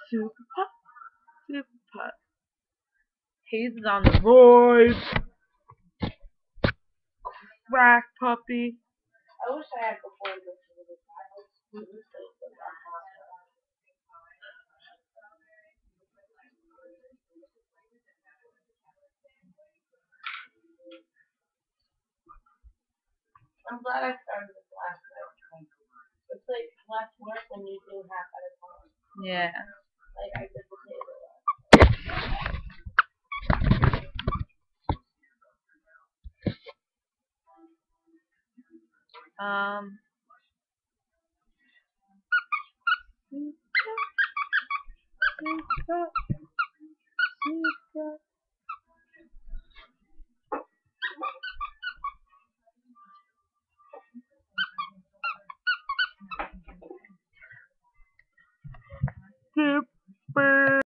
Super Pup, Super Pup. Hayes is on the roid. Crack puppy. I wish I had before I go to the I'm glad I started this last night. It's like less work when you do half at a time. Yeah. Like I did the table. Um. Super, super. Super.